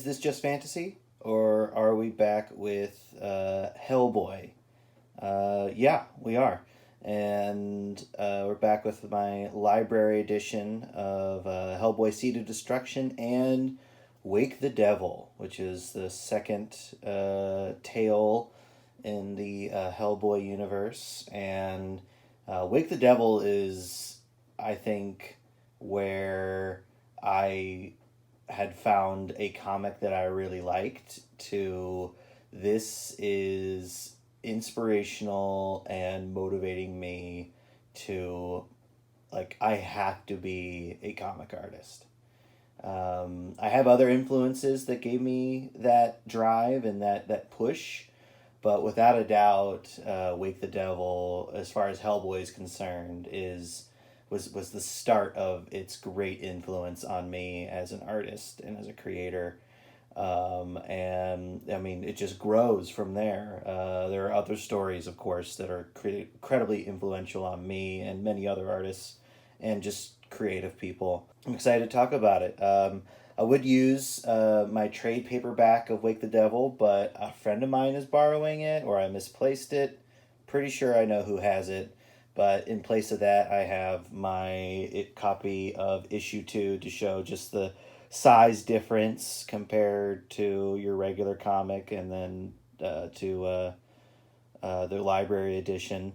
is this just fantasy? Or are we back with Hellboy? Yeah, we are. And we're back with my library edition of Hellboy Seed of Destruction and Wake the Devil, which is the second tale in the Hellboy universe. And Wake the Devil is, I think, where I had found a comic that I really liked to this is inspirational and motivating me to, like, I have to be a comic artist. I have other influences that gave me that drive and that push, but without a doubt, Wake the Devil, as far as Hellboy is concerned, was the start of its great influence on me as an artist and as a creator. And I mean, it just grows from there. There are other stories, of course, that are incredibly influential on me and many other artists and just creative people. I'm excited to talk about it. I would use my trade paperback of Wake the Devil, but a friend of mine is borrowing it, or I misplaced it. Pretty sure I know who has it. But in place of that, I have my copy of issue 2 to show just the size difference compared to your regular comic, and then to the library edition.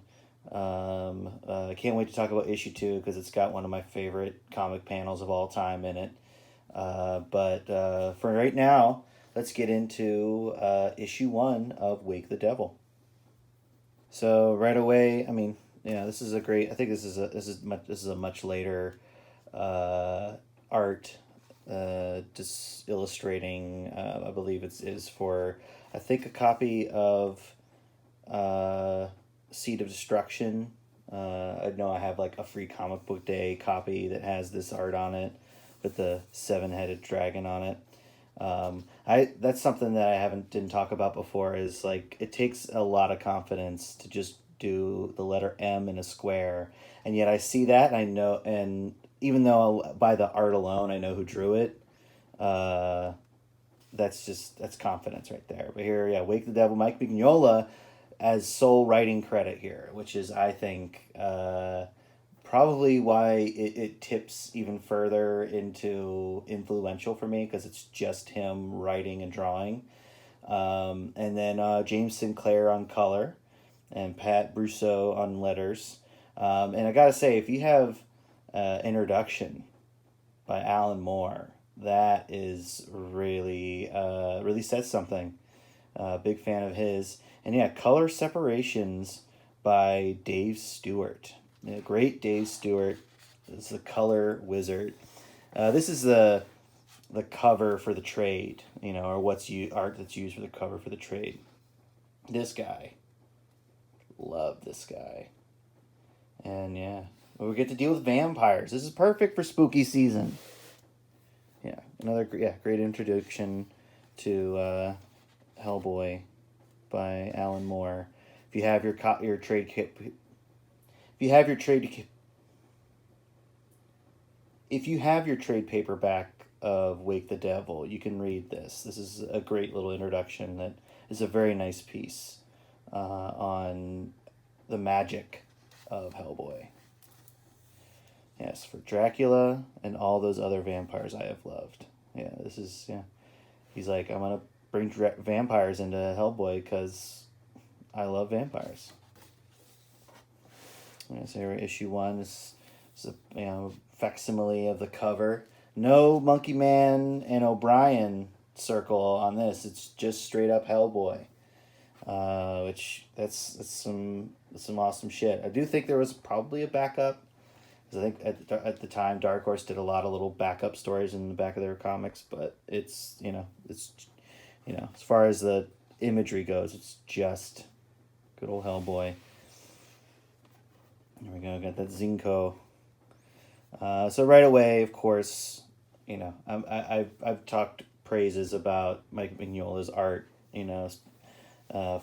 I can't wait to talk about issue 2 because it's got one of my favorite comic panels of all time in it. But for right now, let's get into issue 1 of Wake the Devil. So right away, I mean, yeah, this is a great. I think this is a much later art, just illustrating. I believe is for, I think, a copy of Seed of Destruction. I know I have like a free comic book day copy that has this art on it, with the 7-headed dragon on it. That's something that I didn't talk about before. Is like it takes a lot of confidence to just do the letter M in a square, and yet I see that and I know, and even though by the art alone I know who drew it, that's confidence right there. But here, yeah, Wake the Devil, Mike Mignola as sole writing credit here, which is, I think, probably why it tips even further into influential for me, because it's just him writing and drawing. And then James Sinclair on color, and Pat Brosseau on letters. And I gotta say, if you have Introduction by Alan Moore, that is really says something. Big fan of his. And yeah, color separations by Dave Stewart. Yeah, great Dave Stewart is the color wizard. This is the cover for the trade, or art that's used for the cover for the trade. This guy. Love this guy. And yeah, we get to deal with vampires. This is perfect for spooky season. Yeah, another great introduction to Hellboy by Alan Moore. If you have your trade kit, if you have your trade paperback of Wake the Devil, you can read this. This is a great little introduction that is a very nice piece on the magic of Hellboy. Yes, for Dracula and all those other vampires I have loved. Yeah, this is, yeah. He's like, I'm going to bring vampires into Hellboy because I love vampires. Yeah, so here, issue 1 is a facsimile of the cover. No Monkey Man and O'Brien circle on this. It's just straight up Hellboy. Which that's some awesome shit. I do think there was probably a backup, because I think at the time Dark Horse did a lot of little backup stories in the back of their comics, but it's as far as the imagery goes, it's just good old Hellboy. There we go. Got that Zinco. So right away, of course, I've talked praises about Mike Mignola's art,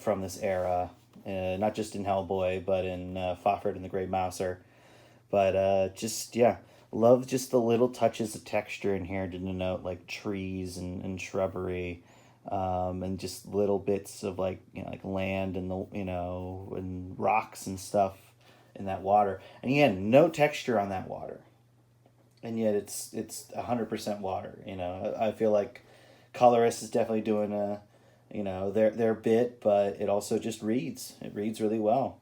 from this era, not just in Hellboy, but in Fafhrd and the Grey Mouser. But Love just the little touches of texture in here to denote like trees and shrubbery, and just little bits of like, like land and the, and rocks and stuff in that water. And again, no texture on that water, and yet it's 100% water. I feel like colorist is definitely doing their bit, but it also just reads. It reads really well.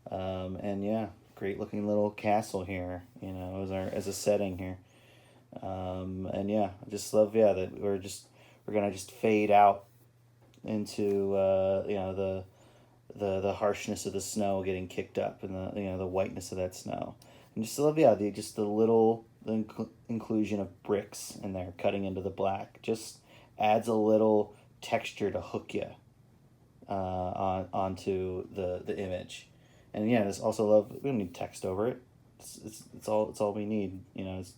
And yeah, great looking little castle here, as a setting here. And yeah, I just love that we're gonna just fade out into the harshness of the snow getting kicked up, and the whiteness of that snow, and just love the inclusion of bricks in there cutting into the black just adds a little texture to hook you onto the image. And yeah, I just also love, we don't need text over it. It's all we need. Is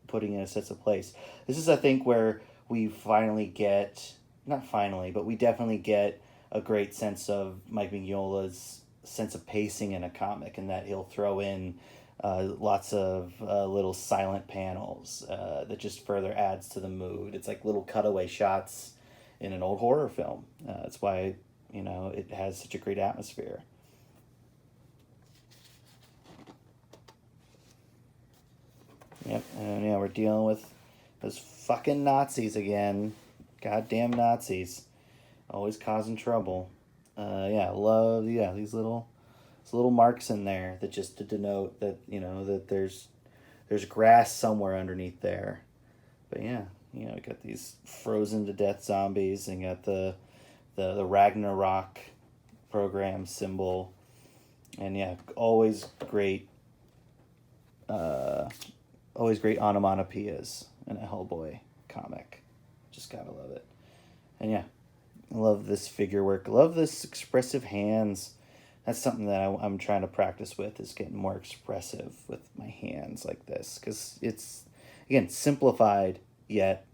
putting in a sense of place. This is, I think, where we finally get, not finally, but we definitely get a great sense of Mike Mignola's sense of pacing in a comic, and that he'll throw in lots of little silent panels that just further adds to the mood. It's like little cutaway shots in an old horror film. That's why it has such a great atmosphere. Yep, and yeah, we're dealing with those fucking Nazis again. Goddamn Nazis, always causing trouble. Yeah, love these little marks in there that just to denote that that there's grass somewhere underneath there. But yeah, we got these frozen to death zombies, and got the Ragnarok program symbol, and yeah, always great onomatopoeias in a Hellboy comic. Just gotta love it. And yeah, I love this figure work. Love this expressive hands. That's something that I'm trying to practice with, is getting more expressive with my hands like this. Because it's, again, simplified, yet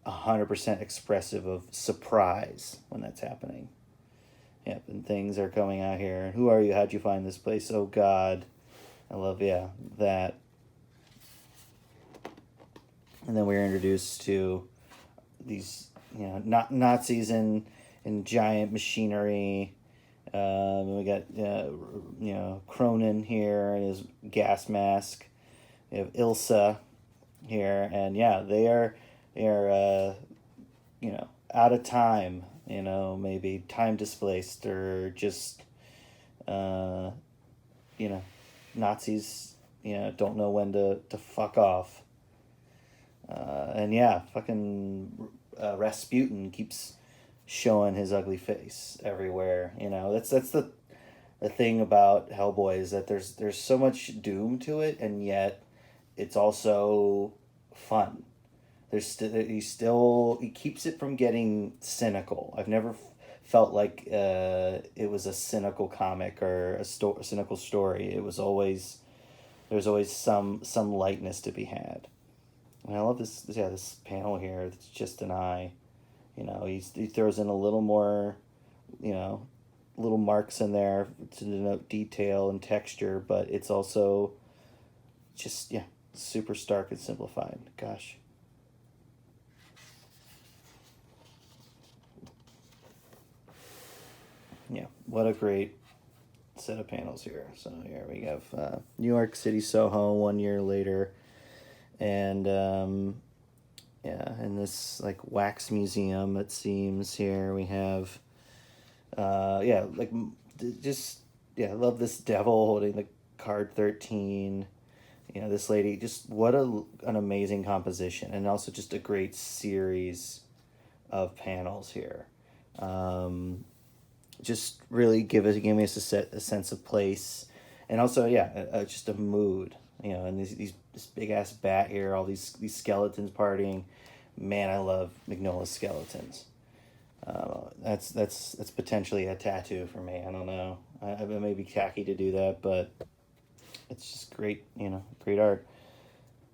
100% expressive of surprise when that's happening. Yep, and things are coming out here. Who are you? How'd you find this place? Oh, God. I love, that. And then we're introduced to these, Nazis in giant machinery. We got, Cronin here in his gas mask. We have Ilsa here, and yeah, they are out of time. Maybe time displaced, or just, Nazis, don't know when to fuck off. And yeah, fucking Rasputin keeps showing his ugly face everywhere. That's the thing about Hellboy, is that there's so much doom to it, and yet it's also fun. He keeps it from getting cynical. I've never felt like it was a cynical comic or a cynical story. There's always some lightness to be had. And I love this panel here. It's just an eye. He throws in a little more, little marks in there to denote detail and texture, but it's also just, super stark and simplified. Gosh. Yeah, what a great set of panels here. So here we have New York City, Soho, 1 year later. And in this like wax museum, it seems, here we have I love this devil holding the card 13. This lady, just what an amazing composition, and also just a great series of panels here. Just really give us a sense of place, and also just a mood. And this big ass bat here, all these skeletons partying. Man, I love Mignola's skeletons. That's potentially a tattoo for me. I don't know. I may be tacky to do that, but it's just great. Great art.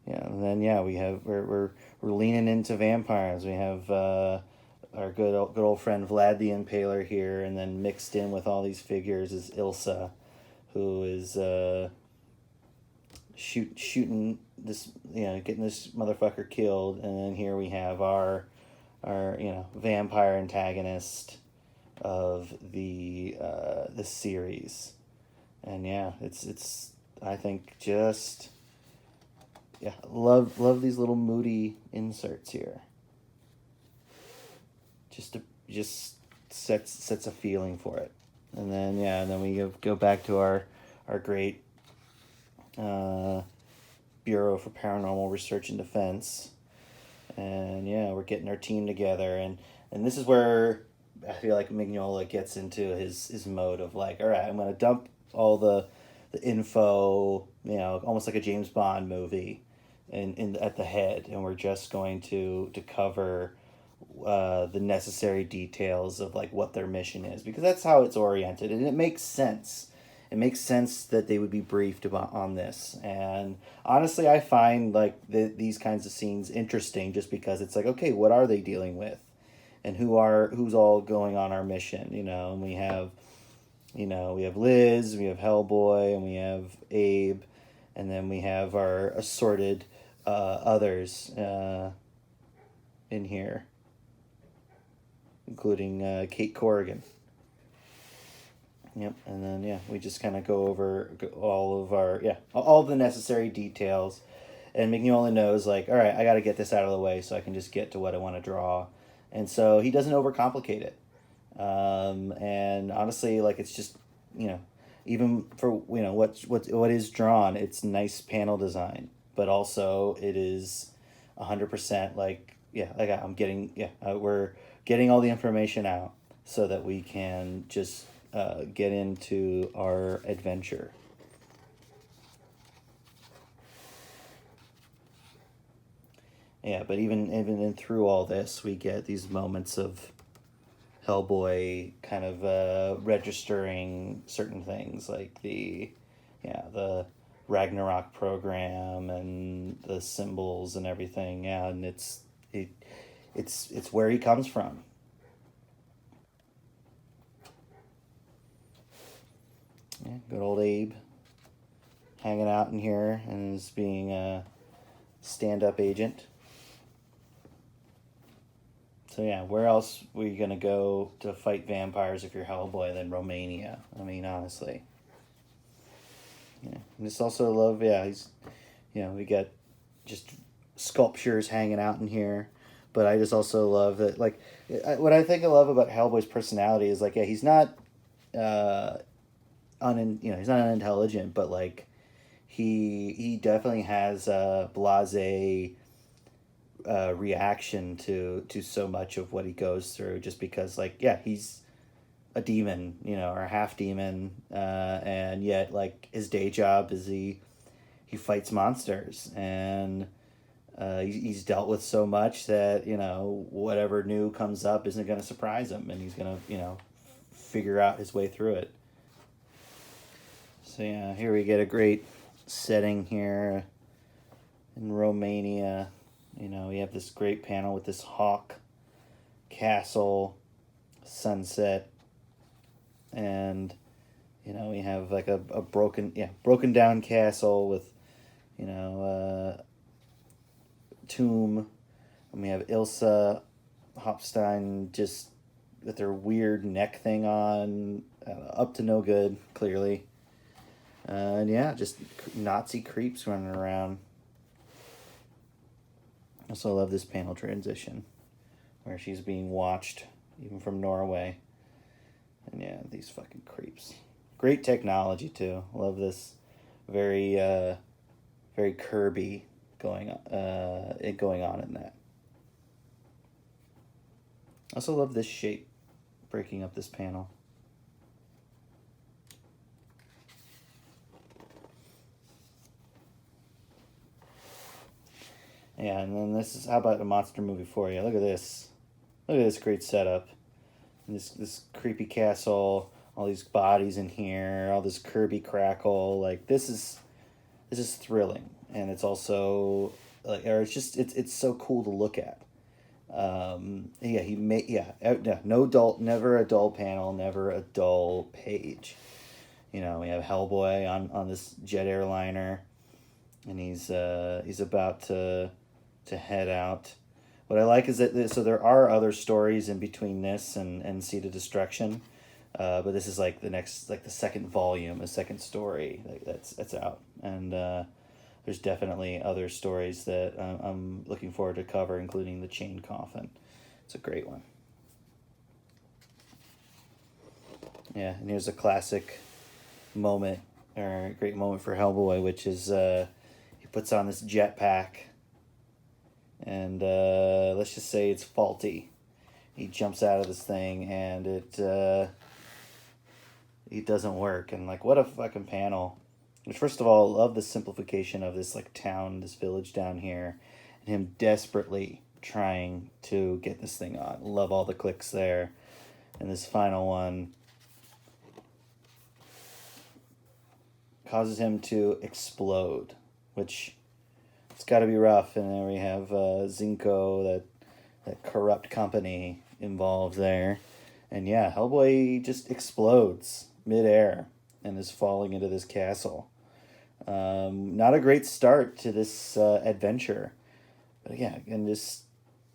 Yeah, and then we're leaning into vampires. We have our good old friend Vlad the Impaler here, and then mixed in with all these figures is Ilsa, who is shooting this, getting this motherfucker killed, and then here we have our vampire antagonist of the series. And yeah, it's I think just love these little moody inserts here. Just sets a feeling for it. And then we go back to our great Bureau for Paranormal Research and Defense. And we're getting our team together, and this is where I feel like Mignola gets into his mode of like, all right, I'm gonna dump all the info, almost like a James Bond movie, in at the head, and we're just going to cover the necessary details of like what their mission is, because that's how it's oriented, and it makes sense. It makes sense that they would be briefed on this. And honestly, I find like these kinds of scenes interesting just because it's like, okay, what are they dealing with? And who's all going on our mission, and we have Liz, we have Hellboy, and we have Abe, and then we have our assorted others in here, including Kate Corrigan. Yep, and then we just kind of go over all of all the necessary details, and Mignola knows like, all right, I got to get this out of the way so I can just get to what I want to draw, and so he doesn't overcomplicate it, and honestly, like, it's just even for what is drawn, it's nice panel design, but also it is 100% like I'm getting we're getting all the information out so that we can just get into our adventure. Yeah, but even through all this, we get these moments of Hellboy kind of registering certain things, like the Ragnarok program and the symbols and everything. Yeah, and it's where he comes from. Yeah, good old Abe hanging out in here and is being a stand-up agent. So where else were you gonna go to fight vampires if you're Hellboy than Romania? I mean, honestly. I just also love, he's, we got just sculptures hanging out in here, but I just also love that, like, what I think I love about Hellboy's personality is like, he's not, he's not unintelligent, but like he definitely has a blasé reaction to so much of what he goes through, just because like he's a demon, or a half demon, and yet like his day job is he fights monsters, and he's dealt with so much that whatever new comes up isn't going to surprise him, and he's going to figure out his way through it. So here we get a great setting here in Romania. We have this great panel with this hawk, castle, sunset, and we have like a broken down castle with tomb, and we have Ilsa Hopstein just with her weird neck thing on, up to no good, clearly. And just Nazi creeps running around. I also love this panel transition where she's being watched even from Norway. And these fucking creeps. Great technology too. Love this very very Kirby going on in that. I also love this shape breaking up this panel. Yeah, and then this is, how about a monster movie for you? Look at this. Look at this great setup. And this creepy castle, all these bodies in here, all this Kirby crackle. Like, this is thrilling. And it's also like, or it's so cool to look at. No dull, never a dull panel, never a dull page. We have Hellboy on this jet airliner. and he's about to head out. What I like is that so there are other stories in between this and Seed of Destruction, but this is like the next, like the second volume, a second story that's out, and there's definitely other stories that I'm looking forward to cover, including the Chain Coffin. It's a great one. Yeah, and here's a classic moment, or a great moment for Hellboy, which is he puts on this jetpack, and let's just say it's faulty. He jumps out of this thing, and it doesn't work. And like, what a fucking panel! Which, first of all, love the simplification of this like town, this village down here, and him desperately trying to get this thing on. Love all the clicks there, and this final one causes him to explode, which it's got to be rough. And then we have Zinco, that corrupt company involved there, and yeah, Hellboy just explodes midair and is falling into this castle. Not a great start to this adventure, but yeah, and just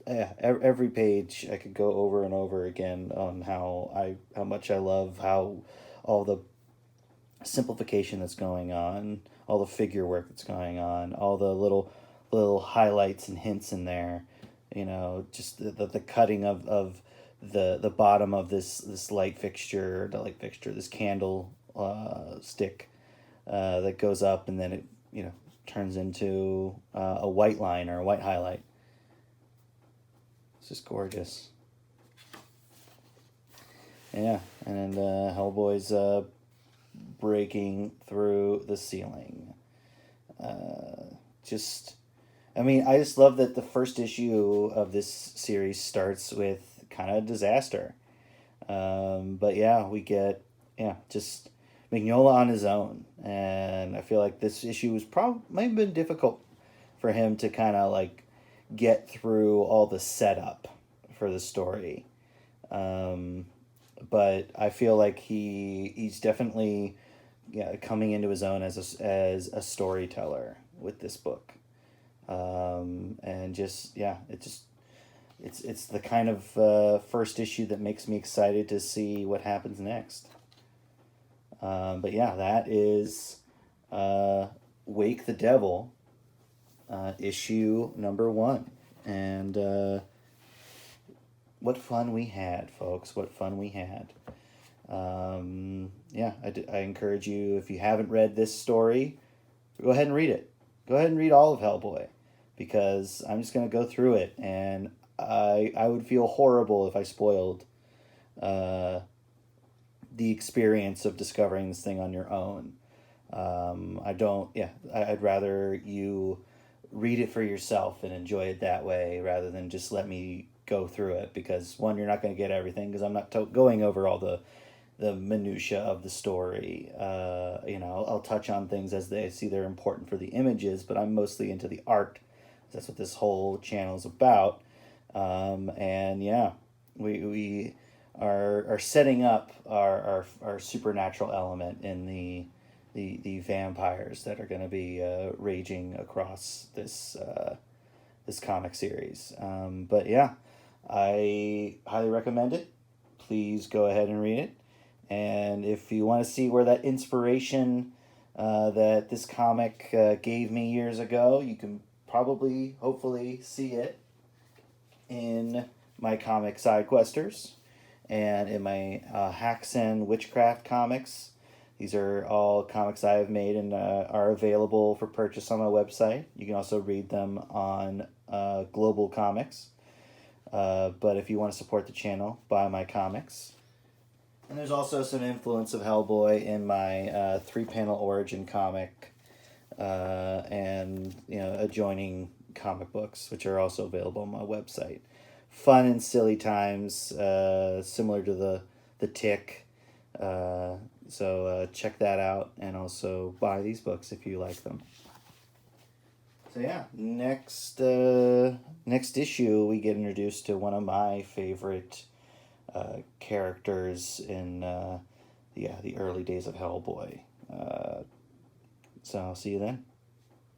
every page I could go over and over again on how much I love how all the simplification that's going on, all the figure work that's going on, all the little highlights and hints in there. You know, just the cutting of the bottom of this light fixture, this candle stick that goes up, and then it turns into a white line or a white highlight. It's just gorgeous. Yeah, and Hellboy's breaking through the ceiling. I just love that the first issue of this series starts with kind of disaster. But yeah, we get just Mignola on his own, and I feel like this issue was might have been difficult for him to kind of like get through all the setup for the story. But I feel like he's definitely coming into his own as a storyteller with this book. And just it's the kind of first issue that makes me excited to see what happens next. But yeah, that is Wake the Devil, issue number 1. And what fun we had, folks. What fun we had. I encourage you, if you haven't read this story, go ahead and read it. Go ahead and read all of Hellboy, because I'm just going to go through it, and I would feel horrible if I spoiled the experience of discovering this thing on your own. I'd rather you read it for yourself and enjoy it that way, rather than just let me go through it, because one, you're not going to get everything, because I'm not going over all the minutia of the story. I'll touch on things as they see they're important for the images, but I'm mostly into the art. That's what this whole channel is about. We are setting up our supernatural element in the vampires that are going to be raging across this comic series. I highly recommend it. Please go ahead and read it. And if you want to see where that inspiration that this comic gave me years ago, you can hopefully see it in my comic Side Questers and in my Hacks and Witchcraft comics. These are all comics I have made and are available for purchase on my website. You can also read them on Global Comics. But if you want to support the channel, buy my comics. And there's also some influence of Hellboy in my 3-panel origin comic and adjoining comic books, which are also available on my website. Fun and silly times, similar to the Tick. So check that out, and also buy these books if you like them. So yeah, next issue we get introduced to one of my favorite characters in the early days of Hellboy. So I'll see you then.